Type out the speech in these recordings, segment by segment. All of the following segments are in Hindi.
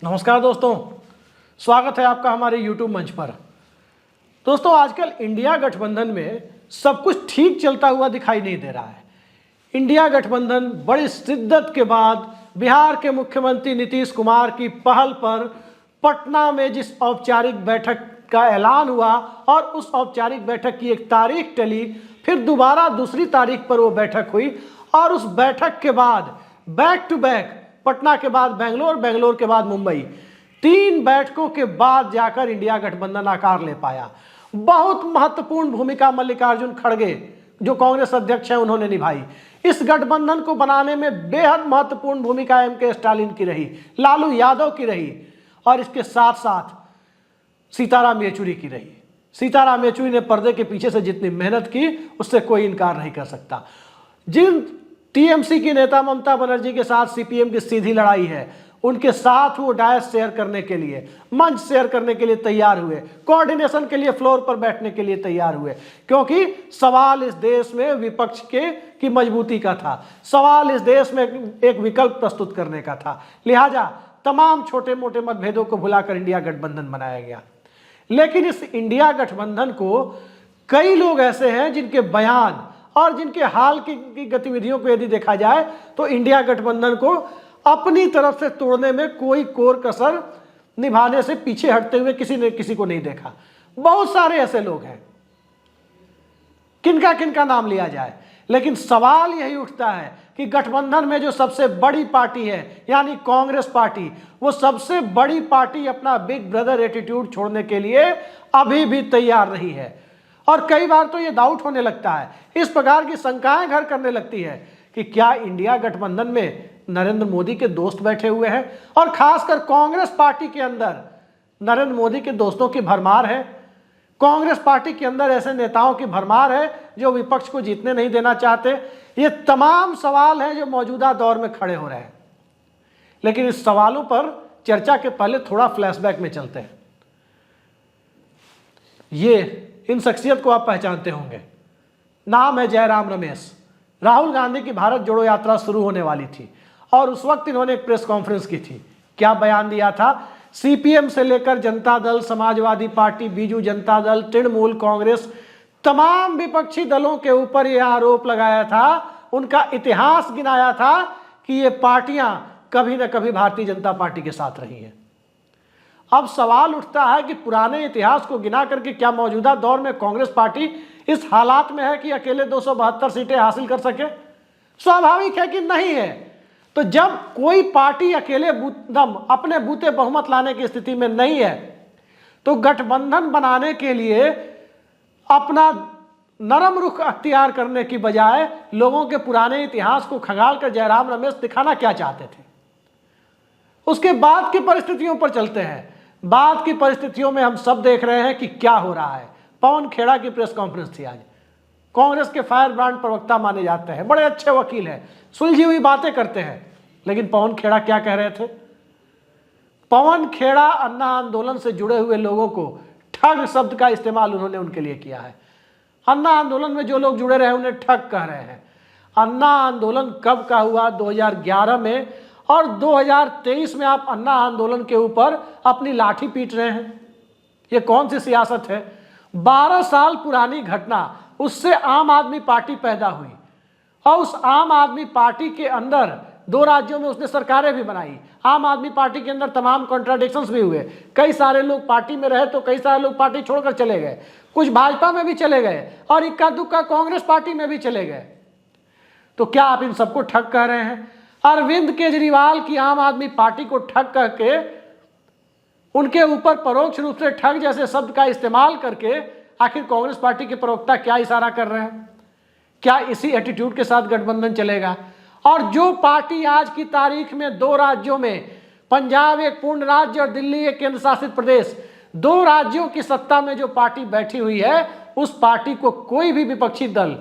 नमस्कार दोस्तों, स्वागत है आपका हमारे YouTube मंच पर। दोस्तों, आजकल इंडिया गठबंधन में सब कुछ ठीक चलता हुआ दिखाई नहीं दे रहा है। इंडिया गठबंधन बड़ी शिद्दत के बाद बिहार के मुख्यमंत्री नीतीश कुमार की पहल पर पटना में जिस औपचारिक बैठक का ऐलान हुआ और उस औपचारिक बैठक की एक तारीख टली, फिर दोबारा दूसरी तारीख पर वो बैठक हुई और उस बैठक के बाद बैक टू बैक पटना के बाद बेंगलोर, बेंगलोर के बाद मुंबई, 3 बैठकों के बाद जाकर इंडिया गठबंधन आकार ले पाया। बहुत महत्वपूर्ण भूमिका मल्लिकार्जुन खड़गे जो कांग्रेस अध्यक्ष हैं उन्होंने निभाई। इस गठबंधन को बनाने में बेहद महत्वपूर्ण भूमिका एम.के. स्टालिन की रही, लालू यादव की रही और इसके साथ साथ सीताराम येचुरी की रही। सीताराम येचुरी ने पर्दे के पीछे से जितनी मेहनत की उससे कोई इनकार नहीं कर सकता। जिन टीएमसी की नेता ममता बनर्जी के साथ सीपीएम की सीधी लड़ाई है, उनके साथ वो डायस शेयर करने के लिए, मंच शेयर करने के लिए तैयार हुए, कोऑर्डिनेशन के लिए फ्लोर पर बैठने के लिए तैयार हुए, क्योंकि सवाल इस देश में विपक्ष की मजबूती का था। सवाल इस देश में एक विकल्प प्रस्तुत करने का था। लिहाजा तमाम छोटे मोटे मतभेदों को भुलाकर इंडिया गठबंधन बनाया गया। लेकिन इस इंडिया गठबंधन को कई लोग ऐसे हैं जिनके बयान और जिनके हाल की गतिविधियों को यदि देखा जाए तो इंडिया गठबंधन को अपनी तरफ से तोड़ने में कोई कोर कसर निभाने से पीछे हटते हुए किसी ने किसी को नहीं देखा। बहुत सारे ऐसे लोग हैं, किनका किनका नाम लिया जाए, लेकिन सवाल यही उठता है कि गठबंधन में जो सबसे बड़ी पार्टी है यानी कांग्रेस पार्टी, वो सबसे बड़ी पार्टी अपना बिग ब्रदर एटीट्यूड छोड़ने के लिए अभी भी तैयार नहीं है। और कई बार तो ये डाउट होने लगता है, इस प्रकार की शंकाएं घर करने लगती है कि क्या इंडिया गठबंधन में नरेंद्र मोदी के दोस्त बैठे हुए हैं और खासकर कांग्रेस पार्टी के अंदर नरेंद्र मोदी के दोस्तों की भरमार है। कांग्रेस पार्टी के अंदर ऐसे नेताओं की भरमार है जो विपक्ष को जीतने नहीं देना चाहते। ये तमाम सवाल हैं जो मौजूदा दौर में खड़े हो रहे हैं। लेकिन इस सवालों पर चर्चा के पहले थोड़ा फ्लैशबैक में चलते हैं। ये इन शख्सियत को आप पहचानते होंगे। नाम है जयराम रमेश। राहुल गांधी की भारत जोड़ो यात्रा शुरू होने वाली थी और उस वक्त इन्होंने एक प्रेस कॉन्फ्रेंस की थी। क्या बयान दिया था? सीपीएम से लेकर जनता दल, समाजवादी पार्टी, बीजू जनता दल, तृणमूल कांग्रेस, तमाम विपक्षी दलों के ऊपर यह आरोप लगाया था, उनका इतिहास गिनाया था कि ये पार्टियां कभी न कभी भारतीय जनता पार्टी के साथ रही हैं। अब सवाल उठता है कि पुराने इतिहास को गिना करके क्या मौजूदा दौर में कांग्रेस पार्टी इस हालात में है कि अकेले 272 सीटें हासिल कर सके? स्वाभाविक है कि नहीं है। तो जब कोई पार्टी अकेले अपने बूते बहुमत लाने की स्थिति में नहीं है, तो गठबंधन बनाने के लिए अपना नरम रुख अख्तियार करने की बजाय लोगों के पुराने इतिहास को खंगाल कर जयराम रमेश दिखाना क्या चाहते थे? उसके बाद की परिस्थितियों पर चलते हैं। बाद की परिस्थितियों में हम सब देख रहे हैं कि क्या हो रहा है। पवन खेड़ा की प्रेस कॉन्फ्रेंस थी आज। कांग्रेस के फायर ब्रांड प्रवक्ता माने जाते हैं, बड़े अच्छे वकील हैं, सुलझी हुई बातें करते हैं। लेकिन पवन खेड़ा क्या कह रहे थे? पवन खेड़ा अन्ना आंदोलन से जुड़े हुए लोगों को ठग शब्द का इस्तेमाल उन्होंने उनके लिए किया है। अन्ना आंदोलन में जो लोग जुड़े रहे उन्हें ठग कह रहे हैं। अन्ना आंदोलन कब का हुआ? 2011 में, और 2023 में आप अन्ना आंदोलन के ऊपर अपनी लाठी पीट रहे हैं। ये कौन सी सियासत है? 12 साल पुरानी घटना, उससे आम आदमी पार्टी पैदा हुई और उस आम आदमी पार्टी के अंदर 2 राज्यों में उसने सरकारें भी बनाई। आम आदमी पार्टी के अंदर तमाम कॉन्ट्राडिक्शंस भी हुए। कई सारे लोग पार्टी में रहे तो कई सारे लोग पार्टी छोड़कर चले गए, कुछ भाजपा में भी चले गए और इक्का दुक्का कांग्रेस पार्टी में भी चले गए। तो क्या आप इन सबको ठग कह रहे हैं? अरविंद केजरीवाल की आम आदमी पार्टी को ठग कह के, उनके ऊपर परोक्ष रूप से ठग जैसे शब्द का इस्तेमाल करके आखिर कांग्रेस पार्टी के प्रवक्ता क्या इशारा कर रहे हैं? क्या इसी एटीट्यूड के साथ गठबंधन चलेगा? और जो पार्टी आज की तारीख में 2 राज्यों में, पंजाब एक पूर्ण राज्य और दिल्ली एक केंद्र शासित प्रदेश, 2 राज्यों की सत्ता में जो पार्टी बैठी हुई है, उस पार्टी को कोई भी विपक्षी दल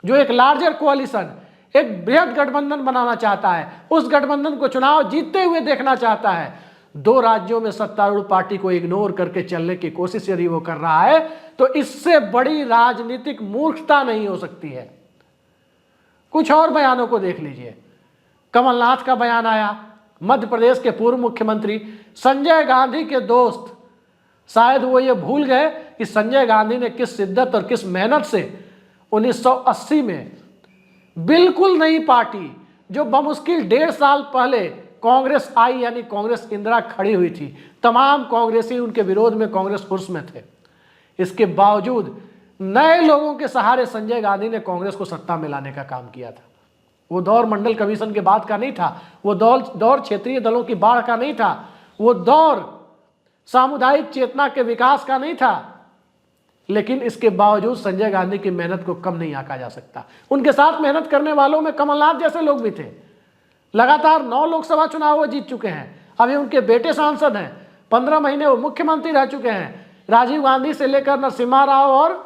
जो एक लार्जर कोalition, एक बृहद गठबंधन बनाना चाहता है, उस गठबंधन को चुनाव जीतते हुए देखना चाहता है, 2 राज्यों में सत्तारूढ़ पार्टी को इग्नोर करके चलने की कोशिश यदि वो कर रहा है, तो इससे बड़ी राजनीतिक मूर्खता नहीं हो सकती है। कुछ और बयानों को देख लीजिए। कमलनाथ का बयान आया, मध्य प्रदेश के पूर्व मुख्यमंत्री संजय गांधी के दोस्त, शायद वो ये भूल गए कि संजय गांधी ने किस शिद्दत और किस मेहनत से 1980 में बिल्कुल नई पार्टी, जो बमुश्किल 1.5 साल पहले कांग्रेस आई, यानी कांग्रेस इंदिरा खड़ी हुई थी, तमाम कांग्रेसी उनके विरोध में कांग्रेस उर्स में थे, इसके बावजूद नए लोगों के सहारे संजय गांधी ने कांग्रेस को सत्ता में लाने का काम किया था। वो दौर मंडल कमीशन के बाद का नहीं था, वो दौर क्षेत्रीय दलों की बाढ़ का नहीं था, वो दौर सामुदायिक चेतना के विकास का नहीं था, लेकिन इसके बावजूद संजय गांधी की मेहनत को कम नहीं आंका जा सकता। उनके साथ मेहनत करने वालों में कमलनाथ जैसे लोग भी थे, लगातार 9 लोकसभा चुनाव वो जीत चुके हैं, अभी उनके बेटे सांसद हैं, 15 महीने वो मुख्यमंत्री रह चुके हैं, राजीव गांधी से लेकर नरसिम्हा राव और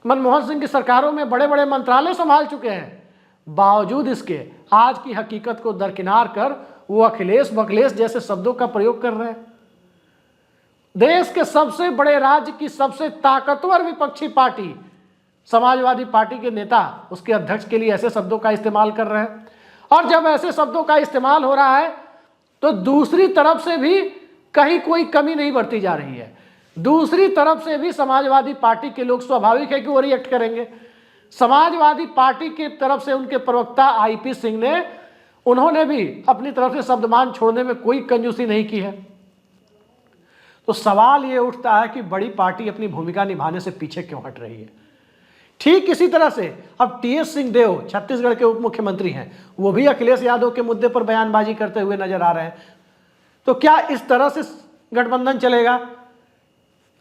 मनमोहन सिंह की सरकारों में बड़े बड़े मंत्रालय संभाल चुके हैं। बावजूद इसके आज की हकीकत को दरकिनार कर वो अखिलेश बखलेश जैसे शब्दों का प्रयोग कर रहे हैं। देश के सबसे बड़े राज्य की सबसे ताकतवर विपक्षी पार्टी समाजवादी पार्टी के नेता उसके अध्यक्ष के लिए ऐसे शब्दों का इस्तेमाल कर रहे हैं, और जब ऐसे शब्दों का इस्तेमाल हो रहा है तो दूसरी तरफ से भी कहीं कोई कमी नहीं बरती जा रही है। दूसरी तरफ से भी समाजवादी पार्टी के लोग स्वाभाविक है कि वो रिएक्ट करेंगे। समाजवादी पार्टी की तरफ से उनके प्रवक्ता आईपी सिंह ने, उन्होंने भी अपनी तरफ से शब्दमान छोड़ने में कोई कंजूसी नहीं की है। तो सवाल ये उठता है कि बड़ी पार्टी अपनी भूमिका निभाने से पीछे क्यों हट रही है। ठीक इसी तरह से अब टीएस सिंहदेव छत्तीसगढ़ के उप मुख्यमंत्री हैं, वो भी अखिलेश यादव के मुद्दे पर बयानबाजी करते हुए नजर आ रहे हैं। तो क्या इस तरह से गठबंधन चलेगा?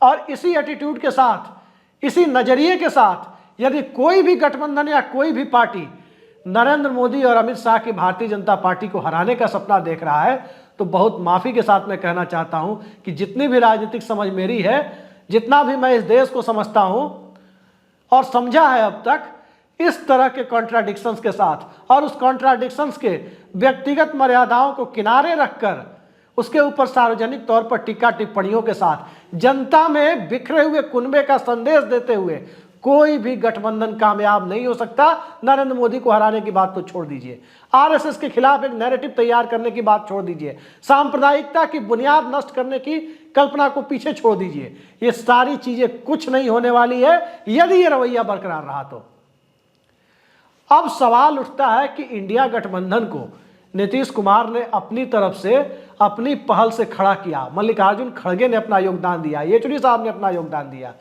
और इसी एटीट्यूड के साथ, इसी नजरिए के साथ यदि कोई भी गठबंधन या कोई भी पार्टी नरेंद्र मोदी और अमित शाह की भारतीय जनता पार्टी को हराने का सपना देख रहा है, तो बहुत माफी के साथ मैं कहना चाहता हूं कि जितनी भी राजनीतिक समझ मेरी है, जितना भी मैं इस देश को समझता हूं और समझा है अब तक, इस तरह के कॉन्ट्राडिक्शंस के साथ और उस कॉन्ट्राडिक्शंस के व्यक्तिगत मर्यादाओं को किनारे रखकर उसके ऊपर सार्वजनिक तौर पर टीका टिप्पणियों के साथ जनता में बिखरे हुए कुनबे का संदेश देते हुए कोई भी गठबंधन कामयाब नहीं हो सकता। नरेंद्र मोदी को हराने की बात तो छोड़ दीजिए, आरएसएस के खिलाफ एक नैरेटिव तैयार करने की बात छोड़ दीजिए, सांप्रदायिकता की बुनियाद नष्ट करने की कल्पना को पीछे छोड़ दीजिए, ये सारी चीजें कुछ नहीं होने वाली है यदि ये रवैया बरकरार रहा तो। अब सवाल उठता है कि इंडिया गठबंधन को नीतीश कुमार ने अपनी तरफ से अपनी पहल से खड़ा किया, मल्लिकार्जुन खड़गे ने अपना योगदान दिया, येचुरी साहब ने अपना योगदान दिया।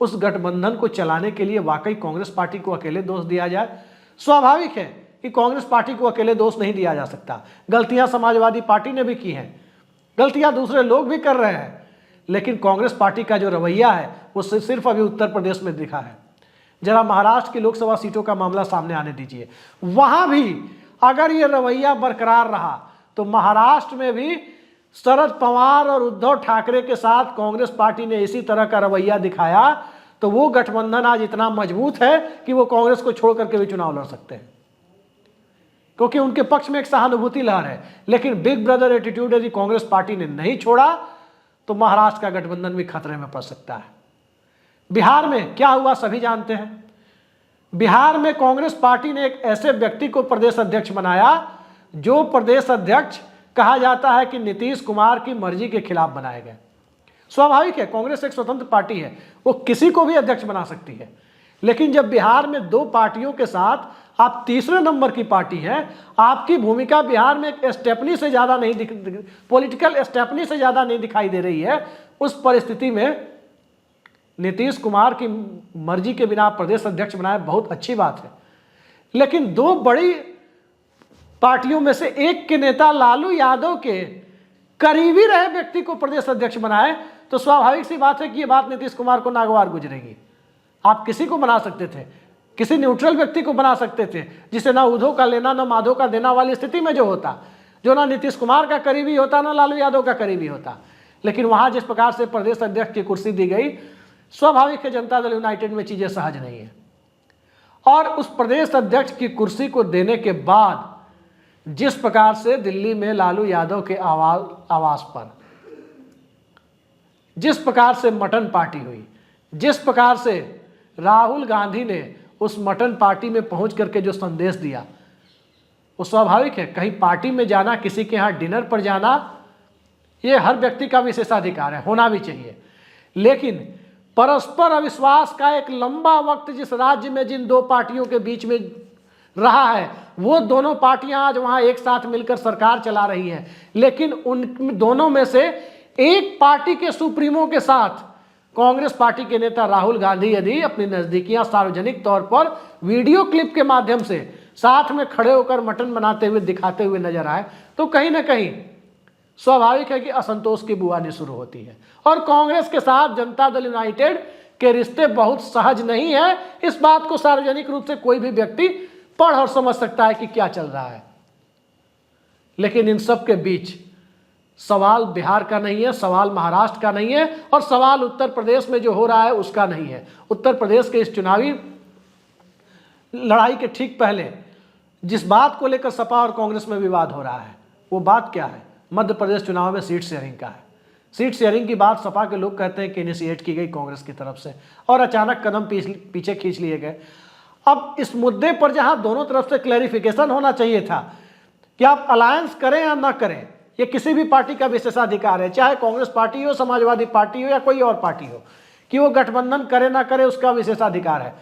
उस गठबंधन को चलाने के लिए वाकई कांग्रेस पार्टी को अकेले दोष दिया जाए? स्वाभाविक है कि कांग्रेस पार्टी को अकेले दोष नहीं दिया जा सकता। गलतियां समाजवादी पार्टी ने भी की हैं, गलतियां दूसरे लोग भी कर रहे हैं, लेकिन कांग्रेस पार्टी का जो रवैया है वो सिर्फ अभी उत्तर प्रदेश में दिखा है। जरा महाराष्ट्र की लोकसभा सीटों का मामला सामने आने दीजिए, वहां भी अगर ये रवैया बरकरार रहा तो महाराष्ट्र में भी शरद पवार और उद्धव ठाकरे के साथ कांग्रेस पार्टी ने इसी तरह का रवैया दिखाया तो वो गठबंधन आज इतना मजबूत है कि वो कांग्रेस को छोड़ करके भी चुनाव लड़ सकते हैं, क्योंकि उनके पक्ष में एक सहानुभूति लहर है। लेकिन बिग ब्रदर एटीट्यूड यदि कांग्रेस पार्टी ने नहीं छोड़ा तो महाराष्ट्र का गठबंधन भी खतरे में पड़ सकता है। बिहार में क्या हुआ सभी जानते हैं। बिहार में कांग्रेस पार्टी ने एक ऐसे व्यक्ति को प्रदेश अध्यक्ष बनाया जो प्रदेश अध्यक्ष कहा जाता है कि नीतीश कुमार की मर्जी के खिलाफ बनाए गए। स्वाभाविक है, कांग्रेस एक स्वतंत्र पार्टी है, वो किसी को भी अध्यक्ष बना सकती है, लेकिन जब बिहार में 2 पार्टियों के साथ आप तीसरे नंबर की पार्टी हैं, आपकी भूमिका बिहार में एक स्टेपनी से ज्यादा नहीं पॉलिटिकल स्टेपनी से ज्यादा नहीं दिखाई दे रही है, उस परिस्थिति में नीतीश कुमार की मर्जी के बिना प्रदेश अध्यक्ष बनाए बहुत अच्छी बात है। लेकिन 2 बड़ी पार्टियों में से एक के नेता लालू यादव के करीबी रहे व्यक्ति को प्रदेश अध्यक्ष बनाए तो स्वाभाविक सी बात है कि यह बात नीतीश कुमार को नागवार गुजरेगी। आप किसी को बना सकते थे, किसी न्यूट्रल व्यक्ति को बना सकते थे जिसे ना उद्धव का लेना ना माधव का देना वाली स्थिति में जो होता, जो ना नीतीश कुमार का करीबी होता ना लालू यादव का करीबी होता। लेकिन वहां जिस प्रकार से प्रदेश अध्यक्ष की कुर्सी दी गई, स्वाभाविक है जनता दल यूनाइटेड में चीजें सहज नहीं है। और उस प्रदेश अध्यक्ष की कुर्सी को देने के बाद जिस प्रकार से दिल्ली में लालू यादव के आवास पर जिस प्रकार से मटन पार्टी हुई, जिस प्रकार से राहुल गांधी ने उस मटन पार्टी में पहुंच करके जो संदेश दिया, वो स्वाभाविक है। कहीं पार्टी में जाना, किसी के यहाँ डिनर पर जाना, ये हर व्यक्ति का विशेषाधिकार है, होना भी चाहिए। लेकिन परस्पर अविश्वास का एक लंबा वक्त जिस राज्य में जिन दो पार्टियों के बीच में रहा है, वो दोनों पार्टियां आज वहां एक साथ मिलकर सरकार चला रही हैं। लेकिन उन दोनों में से एक पार्टी के सुप्रीमो के साथ कांग्रेस पार्टी के नेता राहुल गांधी यदि अपनी नजदीकियां सार्वजनिक तौर पर वीडियो क्लिप के माध्यम से साथ में खड़े होकर मटन बनाते हुए दिखाते हुए नजर आए, तो कहीं ना कहीं स्वाभाविक है कि असंतोष की बुआनी शुरू होती है। और कांग्रेस के साथ जनता दल यूनाइटेड के रिश्ते बहुत सहज नहीं है। इस बात को सार्वजनिक रूप से कोई भी व्यक्ति पढ़ और समझ सकता है कि क्या चल रहा है। लेकिन इन सब के बीच सवाल बिहार का नहीं है, सवाल महाराष्ट्र का नहीं है, और सवाल उत्तर प्रदेश में जो हो रहा है उसका नहीं है। उत्तर प्रदेश के इस चुनावी लड़ाई के ठीक पहले जिस बात को लेकर सपा और कांग्रेस में विवाद हो रहा है, वो बात क्या है? मध्य प्रदेश चुनाव में सीट शेयरिंग का है। सीट शेयरिंग की बात सपा के लोग कहते हैं कि इनिशिएट की गई कांग्रेस की तरफ से, और अचानक कदम पीछे खींच लिए गए। अब इस मुद्दे पर जहां दोनों तरफ से क्लैरिफिकेशन होना चाहिए था कि आप अलायंस करें या ना करें, ये किसी भी पार्टी का विशेषाधिकार है, चाहे कांग्रेस पार्टी हो, समाजवादी पार्टी हो या कोई और पार्टी हो, कि वो गठबंधन करे ना करे उसका विशेषाधिकार है।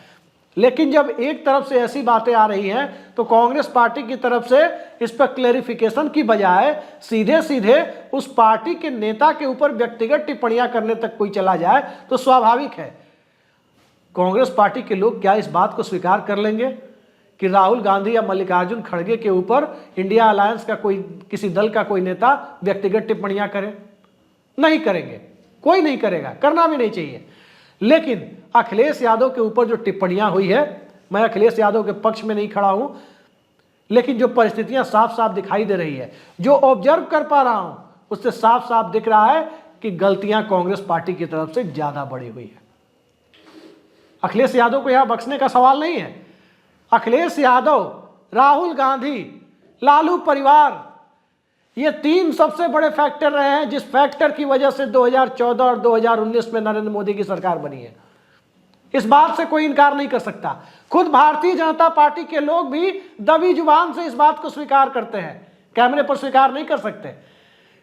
लेकिन जब एक तरफ से ऐसी बातें आ रही हैं तो कांग्रेस पार्टी की तरफ से इस पर क्लैरिफिकेशन की बजाय सीधे सीधे उस पार्टी के नेता के ऊपर व्यक्तिगत टिप्पणियां करने तक कोई चला जाए तो स्वाभाविक है कांग्रेस पार्टी के लोग क्या इस बात को स्वीकार कर लेंगे कि राहुल गांधी या मल्लिकार्जुन खड़गे के ऊपर इंडिया अलायंस का कोई, किसी दल का कोई नेता व्यक्तिगत टिप्पणियां करे? नहीं करेंगे, कोई नहीं करेगा, करना भी नहीं चाहिए। लेकिन अखिलेश यादव के ऊपर जो टिप्पणियां हुई है, मैं अखिलेश यादव के पक्ष में नहीं खड़ा हूं, लेकिन जो परिस्थितियां साफ साफ दिखाई दे रही है, जो ऑब्जर्व कर पा रहा हूं, उससे साफ साफ दिख रहा है कि गलतियां कांग्रेस पार्टी की तरफ से ज्यादा बढ़ी हुई है। अखिलेश यादव को यहां बख्शने का सवाल नहीं है। अखिलेश यादव, राहुल गांधी, लालू परिवार, ये तीन सबसे बड़े फैक्टर रहे हैं जिस फैक्टर की वजह से 2014 और 2019 में नरेंद्र मोदी की सरकार बनी है। इस बात से कोई इनकार नहीं कर सकता। खुद भारतीय जनता पार्टी के लोग भी दबी जुबान से इस बात को स्वीकार करते हैं, कैमरे पर स्वीकार नहीं कर सकते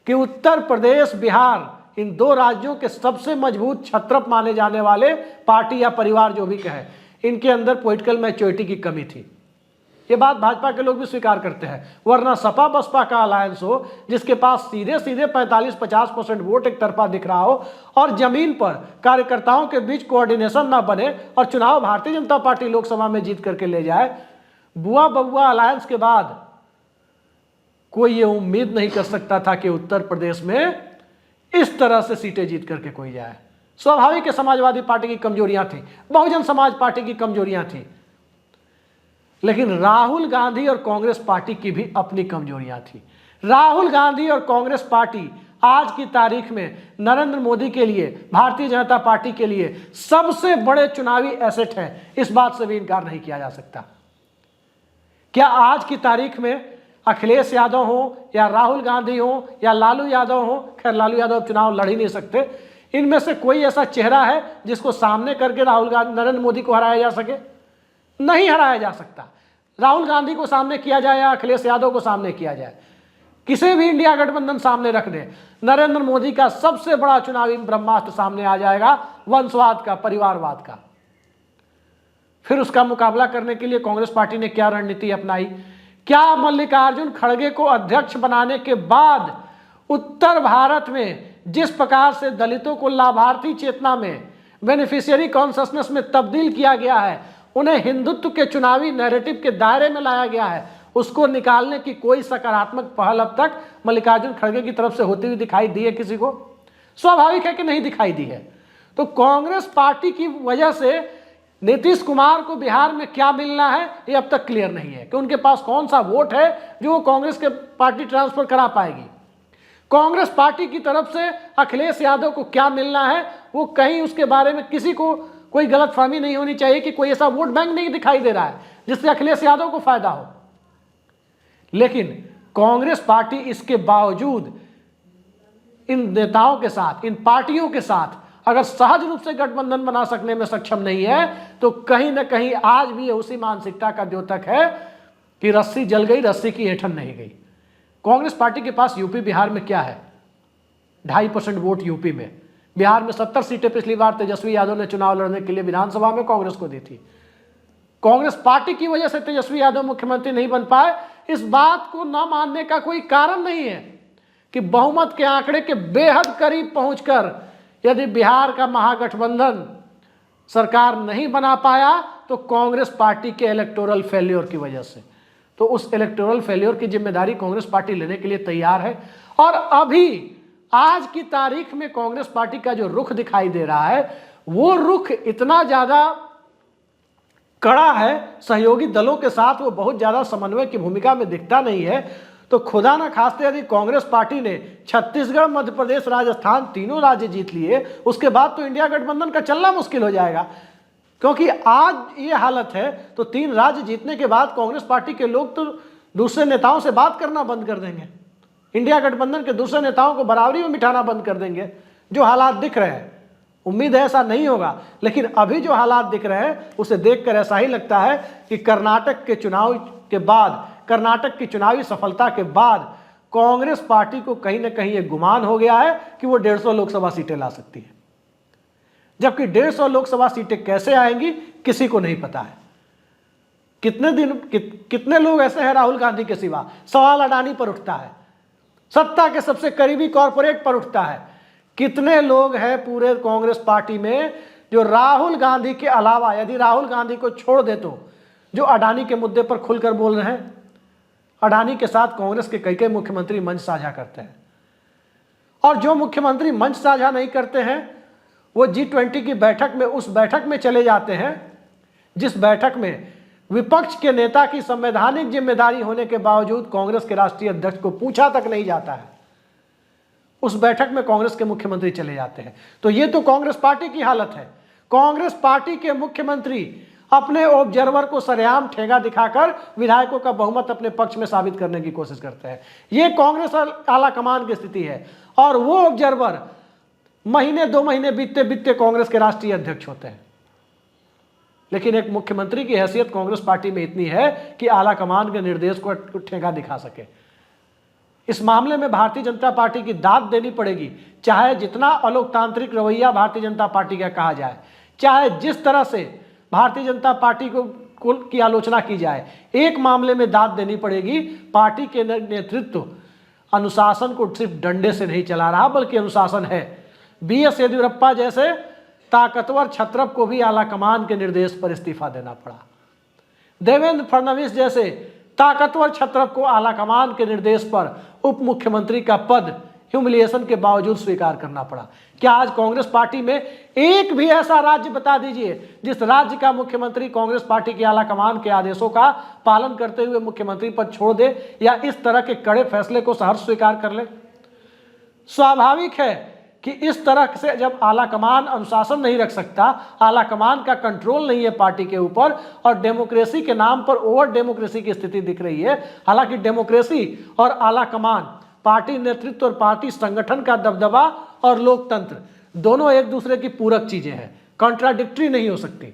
कि उत्तर प्रदेश, बिहार, इन दो राज्यों के सबसे मजबूत छत्रप माने जाने वाले पार्टी या परिवार जो भी कहे, इनके अंदर पॉलिटिकल मैच्योरिटी की कमी थी। ये बात भाजपा के लोग भी स्वीकार करते हैं। वरना सपा बसपा का अलायंस हो जिसके पास सीधे सीधे 45-50% वोट एक तरफा दिख रहा हो और जमीन पर कार्यकर्ताओं के बीच कोऑर्डिनेशन ना बने और चुनाव भारतीय जनता पार्टी लोकसभा में जीत करके ले जाए, बुआ बबुआ अलायंस के बाद कोई ये उम्मीद नहीं कर सकता था कि उत्तर प्रदेश में इस तरह से सीटें जीत करके कोई जाए। स्वाभाविक है समाजवादी पार्टी की कमजोरियां थी, बहुजन समाज पार्टी की कमजोरियां थी, लेकिन राहुल गांधी और कांग्रेस पार्टी की भी अपनी कमजोरियां थी। राहुल गांधी और कांग्रेस पार्टी आज की तारीख में नरेंद्र मोदी के लिए, भारतीय जनता पार्टी के लिए सबसे बड़े चुनावी एसेट हैं, इस बात से भी इनकार नहीं किया जा सकता। क्या आज की तारीख में अखिलेश यादव हो या राहुल गांधी हो या लालू यादव हो, खैर लालू यादव चुनाव लड़ ही नहीं सकते, इनमें से कोई ऐसा चेहरा है जिसको सामने करके राहुल गांधी, नरेंद्र मोदी को हराया जा सके? नहीं हराया जा सकता। राहुल गांधी को सामने किया जाए या अखिलेश यादव को सामने किया जाए, किसी भी इंडिया गठबंधन सामने रख दे, नरेंद्र मोदी का सबसे बड़ा चुनावी ब्रह्मास्त्र सामने आ जाएगा, वंशवाद का, परिवारवाद का। फिर उसका मुकाबला करने के लिए कांग्रेस पार्टी ने क्या रणनीति अपनाई? क्या मल्लिकार्जुन खड़गे को अध्यक्ष बनाने के बाद उत्तर भारत में जिस प्रकार से दलितों को लाभार्थी चेतना में, बेनिफिशियरी कॉन्शसनेस में तब्दील किया गया है, उन्हें हिंदुत्व के चुनावी नैरेटिव के दायरे में लाया गया है, उसको निकालने की कोई सकारात्मक पहल अब तक मल्लिकार्जुन खड़गे की तरफ से होती हुई दिखाई दी है किसी को? स्वाभाविक है कि नहीं दिखाई दी है। तो कांग्रेस पार्टी की वजह से नीतीश कुमार को बिहार में क्या मिलना है ये अब तक क्लियर नहीं है कि उनके पास कौन सा वोट है जो वो कांग्रेस के पार्टी ट्रांसफर करा पाएगी। कांग्रेस पार्टी की तरफ से अखिलेश यादव को क्या मिलना है वो कहीं उसके बारे में किसी को कोई गलतफहमी नहीं होनी चाहिए कि कोई ऐसा वोट बैंक नहीं दिखाई दे रहा है जिससे अखिलेश यादव को फायदा हो। लेकिन कांग्रेस पार्टी इसके बावजूद इन नेताओं के साथ, इन पार्टियों के साथ अगर सहज रूप से गठबंधन बना सकने में सक्षम नहीं है तो कहीं ना कहीं आज भी उसी मानसिकता का द्योतक है कि रस्सी जल गई, रस्सी की ऐंठन नहीं गई। कांग्रेस पार्टी के पास यूपी बिहार में क्या है? 2.5% वोट यूपी में। बिहार में 70 सीटें पिछली बार तेजस्वी यादव ने चुनाव लड़ने के लिए विधानसभा में कांग्रेस को दी थी। कांग्रेस पार्टी की वजह से तेजस्वी यादव मुख्यमंत्री नहीं बन पाए, इस बात को न मानने का कोई कारण नहीं है कि बहुमत के आंकड़े के बेहद करीब पहुंचकर यदि बिहार का महागठबंधन सरकार नहीं बना पाया तो कांग्रेस पार्टी के इलेक्टोरल फेल्योर की वजह से। तो उस इलेक्टोरल फेल्योर की जिम्मेदारी कांग्रेस पार्टी लेने के लिए तैयार है। और अभी आज की तारीख में कांग्रेस पार्टी का जो रुख दिखाई दे रहा है वो रुख इतना ज्यादा कड़ा है, सहयोगी दलों के साथ वो बहुत ज्यादा समन्वय की भूमिका में दिखता नहीं है। तो खुदा ना खास्ते यदि कांग्रेस पार्टी ने छत्तीसगढ़, मध्य प्रदेश, राजस्थान तीनों राज्य जीत लिए, उसके बाद तो इंडिया गठबंधन का चलना मुश्किल हो जाएगा। क्योंकि आज ये हालत है तो 3 राज्य जीतने के बाद कांग्रेस पार्टी के लोग तो दूसरे नेताओं से बात करना बंद कर देंगे, इंडिया गठबंधन के दूसरे नेताओं को बराबरी में बिठाना बंद कर देंगे। जो हालात दिख रहे हैं, उम्मीद है ऐसा नहीं होगा, लेकिन अभी जो हालात दिख रहे हैं उसे देखकर ऐसा ही लगता है कि कर्नाटक के चुनाव के बाद, कर्नाटक की चुनावी सफलता के बाद कांग्रेस पार्टी को कहीं ना कहीं ये गुमान हो गया है कि वो 150 लोकसभा सीटें ला सकती है। जबकि 150 लोकसभा सीटें कैसे आएंगी किसी को नहीं पता है। कितने लोग ऐसे हैं राहुल गांधी के सिवा? सवाल अडानी पर उठता है, सत्ता के सबसे करीबी कॉरपोरेट पर उठता है। कितने लोग हैं पूरे कांग्रेस पार्टी में जो राहुल गांधी के अलावा, यदि राहुल गांधी को छोड़ दे तो, जो अडानी के मुद्दे पर खुलकर बोल रहे हैं? अडानी के साथ कांग्रेस के कई मुख्यमंत्री मंच साझा करते हैं, और जो मुख्यमंत्री मंच साझा नहीं करते हैं वो G20 की बैठक में, उस बैठक में चले जाते हैं जिस बैठक में विपक्ष के नेता की संवैधानिक जिम्मेदारी होने के बावजूद कांग्रेस के राष्ट्रीय अध्यक्ष को पूछा तक नहीं जाता है। उस बैठक में कांग्रेस के मुख्यमंत्री चले जाते हैं। तो ये तो कांग्रेस पार्टी की हालत है। कांग्रेस पार्टी के मुख्यमंत्री अपने ऑब्जर्वर को सरेआम ठेंगा दिखाकर विधायकों का बहुमत अपने पक्ष में साबित करने की कोशिश करते हैं। ये कांग्रेस आला कमान की स्थिति है। और वो ऑब्जर्वर महीने 2 महीने बीतते बीतते कांग्रेस के राष्ट्रीय अध्यक्ष होते हैं। लेकिन एक मुख्यमंत्री की हैसियत कांग्रेस पार्टी में इतनी है कि आला कमान के निर्देश को ठेंगा दिखा सके। इस मामले में भारतीय जनता पार्टी की दाद देनी पड़ेगी, चाहे जितना अलोकतांत्रिक रवैया भारतीय जनता पार्टी का कहा जाए, चाहे जिस तरह से भारतीय जनता पार्टी को की आलोचना की जाए। एक मामले में दाद देनी पड़ेगी, पार्टी के नेतृत्व अनुशासन को सिर्फ डंडे से नहीं चला रहा बल्कि अनुशासन है। BS येदियुरप्पा जैसे ताकतवर छत्रप को भी आला कमान के निर्देश पर इस्तीफा देना पड़ा। देवेंद्र फडणवीस जैसे ताकतवर छत्रप को आला कमान के निर्देश पर उप मुख्यमंत्री का पद ह्यूमिलिएशन के बावजूद स्वीकार करना पड़ा। क्या आज कांग्रेस पार्टी में एक भी ऐसा राज्य बता दीजिए जिस राज्य का मुख्यमंत्री कांग्रेस पार्टी के आला कमान के आदेशों का पालन करते हुए मुख्यमंत्री पद छोड़ दे या इस तरह के कड़े फैसले को सहर्ष स्वीकार कर ले? स्वाभाविक है कि इस तरह से जब आला कमान अनुशासन नहीं रख सकता, आला कमान का कंट्रोल नहीं है पार्टी के ऊपर, और डेमोक्रेसी के नाम पर ओवर डेमोक्रेसी की स्थिति दिख रही है। हालांकि डेमोक्रेसी और आला कमान, पार्टी नेतृत्व और पार्टी संगठन का दबदबा और लोकतंत्र दोनों एक दूसरे की पूरक चीजें हैं, कॉन्ट्राडिक्टरी नहीं हो सकती।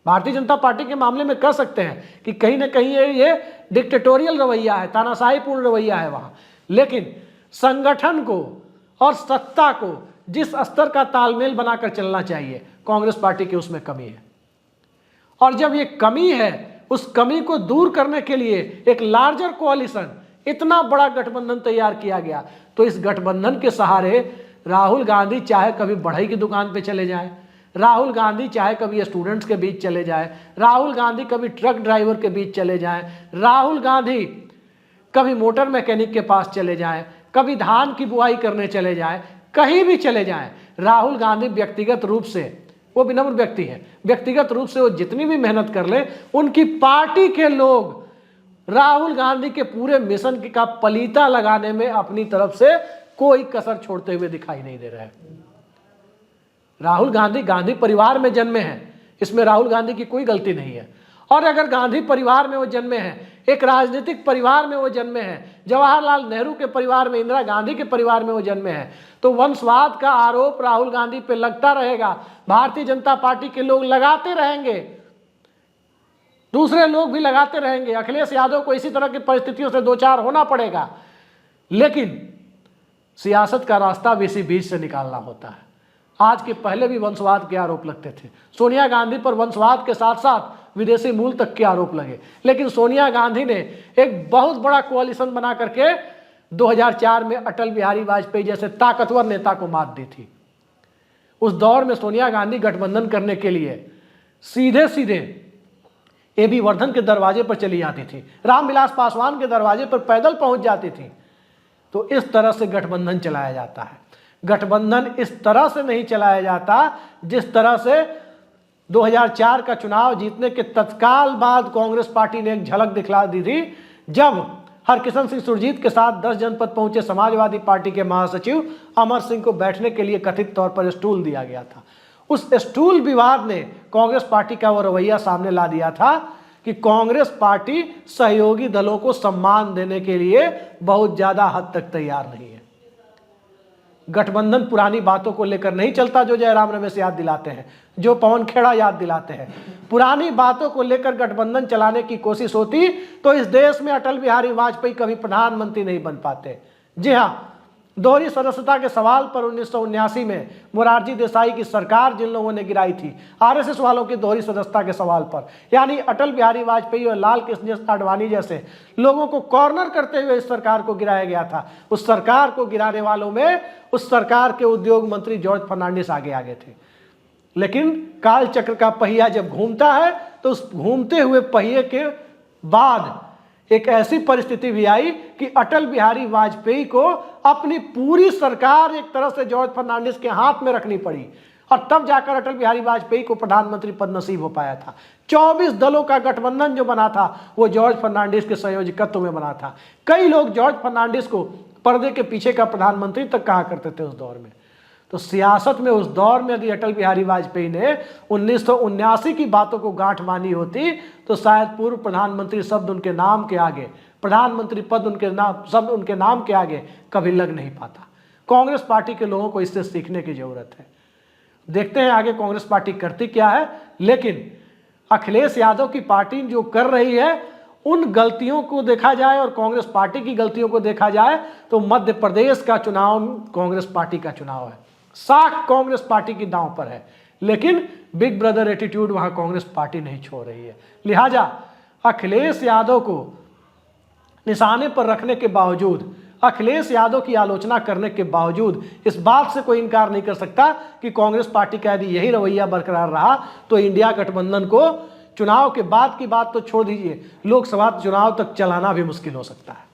भारतीय जनता पार्टी के मामले में कह सकते हैं कि कहीं ना कहीं ये डिक्टेटोरियल रवैया है, तानाशाहीपूर्ण रवैया है वहां, लेकिन संगठन को और सत्ता को जिस स्तर का तालमेल बनाकर चलना चाहिए, कांग्रेस पार्टी की उसमें कमी है। और जब ये कमी है, उस कमी को दूर करने के लिए एक लार्जर कोalition, इतना बड़ा गठबंधन तैयार किया गया। तो इस गठबंधन के सहारे राहुल गांधी चाहे कभी बढ़ई की दुकान पे चले जाए, राहुल गांधी चाहे कभी स्टूडेंट्स के बीच चले जाए, राहुल गांधी कभी ट्रक ड्राइवर के बीच चले जाए, राहुल गांधी कभी मोटर मैकेनिक के पास चले जाए, कभी धान की बुआई करने चले जाए, कहीं भी चले जाएं, राहुल गांधी व्यक्तिगत रूप से, वो विनम्र व्यक्ति है, व्यक्तिगत रूप से वो जितनी भी मेहनत कर ले, उनकी पार्टी के लोग राहुल गांधी के पूरे मिशन का पलीता लगाने में अपनी तरफ से कोई कसर छोड़ते हुए दिखाई नहीं दे रहे हैं। राहुल गांधी गांधी परिवार में जन्मे हैं, इसमें राहुल गांधी की कोई गलती नहीं है। और अगर गांधी परिवार में वो जन्मे हैं, एक राजनीतिक परिवार में वो जन्मे हैं, जवाहरलाल नेहरू के परिवार में, इंदिरा गांधी के परिवार में वो जन्मे हैं, तो वंशवाद का आरोप राहुल गांधी पे लगता रहेगा, भारतीय जनता पार्टी के लोग लगाते रहेंगे। दूसरे लोग भी लगाते रहेंगे। अखिलेश यादव को इसी तरह की परिस्थितियों से दो चार होना पड़ेगा, लेकिन सियासत का रास्ता भी इसी बीच से निकालना होता है। आज के पहले भी वंशवाद के आरोप लगते थे। सोनिया गांधी पर वंशवाद के साथ साथ विदेशी मूल तक के आरोप लगे, लेकिन सोनिया गांधी ने एक बहुत बड़ा कोalition बना करके 2004 में अटल बिहारी वाजपेयी जैसे ताकतवर नेता को मात दी थी। उस दौर में सोनिया गांधी गठबंधन करने के लिए सीधे सीधे एबी वर्धन के दरवाजे पर चली जाती थी, रामविलास पासवान के दरवाजे पर पैदल पहुंच जाती थी। तो इस तरह से गठबंधन चलाया जाता है। गठबंधन इस तरह से नहीं चलाया जाता जिस तरह से 2004 का चुनाव जीतने के तत्काल बाद कांग्रेस पार्टी ने एक झलक दिखला दी थी, जब हरकिशन सिंह सुरजीत के साथ 10 जनपद पहुंचे समाजवादी पार्टी के महासचिव अमर सिंह को बैठने के लिए कथित तौर पर स्टूल दिया गया था। उस स्टूल विवाद ने कांग्रेस पार्टी का वो रवैया सामने ला दिया था कि कांग्रेस पार्टी सहयोगी दलों को सम्मान देने के लिए बहुत ज्यादा हद तक तैयार नहीं है। गठबंधन पुरानी बातों को लेकर नहीं चलता, जो जयराम रमेश याद दिलाते हैं, जो पवन खेड़ा याद दिलाते हैं। पुरानी बातों को लेकर गठबंधन चलाने की कोशिश होती तो इस देश में अटल बिहारी वाजपेयी कभी प्रधानमंत्री नहीं बन पाते। जी हाँ, दोहरी सदस्यता के सवाल पर 1979 में मोरारजी देसाई की सरकार जिन लोगों ने गिराई थी, आरएसएस वालों की दोहरी सदस्यता के सवाल पर, यानी अटल बिहारी वाजपेयी और लाल कृष्ण आडवाणी जैसे लोगों को कॉर्नर करते हुए इस सरकार को गिराया गया था। उस सरकार को गिराने वालों में उस सरकार के उद्योग मंत्री जॉर्ज फर्नांडिस आगे थे। लेकिन काल चक्र का पहिया जब घूमता है तो उस घूमते हुए पहिए के बाद एक ऐसी परिस्थिति भी आई कि अटल बिहारी वाजपेयी को अपनी पूरी सरकार एक तरह से जॉर्ज फर्नांडिस के हाथ में रखनी पड़ी, और तब जाकर अटल बिहारी वाजपेयी को प्रधानमंत्री पद नसीब हो पाया था। 24 दलों का गठबंधन जो बना था वो जॉर्ज फर्नांडिस के संयोजकत्व में बना था। कई लोग जॉर्ज फर्नांडिस को पर्दे के पीछे का प्रधानमंत्री तक कहा करते थे उस दौर में। तो सियासत में उस दौर में यदि अटल बिहारी वाजपेयी ने 1979 की बातों को गांठ मानी होती तो शायद पूर्व प्रधानमंत्री शब्द उनके नाम के आगे, प्रधानमंत्री पद उनके नाम शब्द उनके नाम के आगे कभी लग नहीं पाता। कांग्रेस पार्टी के लोगों को इससे सीखने की जरूरत है। देखते हैं आगे कांग्रेस पार्टी करती क्या है, लेकिन अखिलेश यादव की पार्टी जो कर रही है उन गलतियों को देखा जाए और कांग्रेस पार्टी की गलतियों को देखा जाए तो मध्य प्रदेश का चुनाव कांग्रेस पार्टी का चुनाव है। साख कांग्रेस पार्टी की दांव पर है, लेकिन बिग ब्रदर एटीट्यूड वहां कांग्रेस पार्टी नहीं छोड़ रही है। लिहाजा अखिलेश यादव को निशाने पर रखने के बावजूद, अखिलेश यादव की आलोचना करने के बावजूद इस बात से कोई इनकार नहीं कर सकता कि कांग्रेस पार्टी का यदि यही रवैया बरकरार रहा तो इंडिया गठबंधन को चुनाव के बाद की बात तो छोड़ दीजिए, लोकसभा चुनाव तक चलाना भी मुश्किल हो सकता है।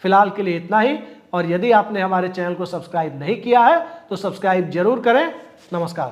फिलहाल के लिए इतना ही, और यदि आपने हमारे चैनल को सब्सक्राइब नहीं किया है तो सब्सक्राइब जरूर करें। नमस्कार।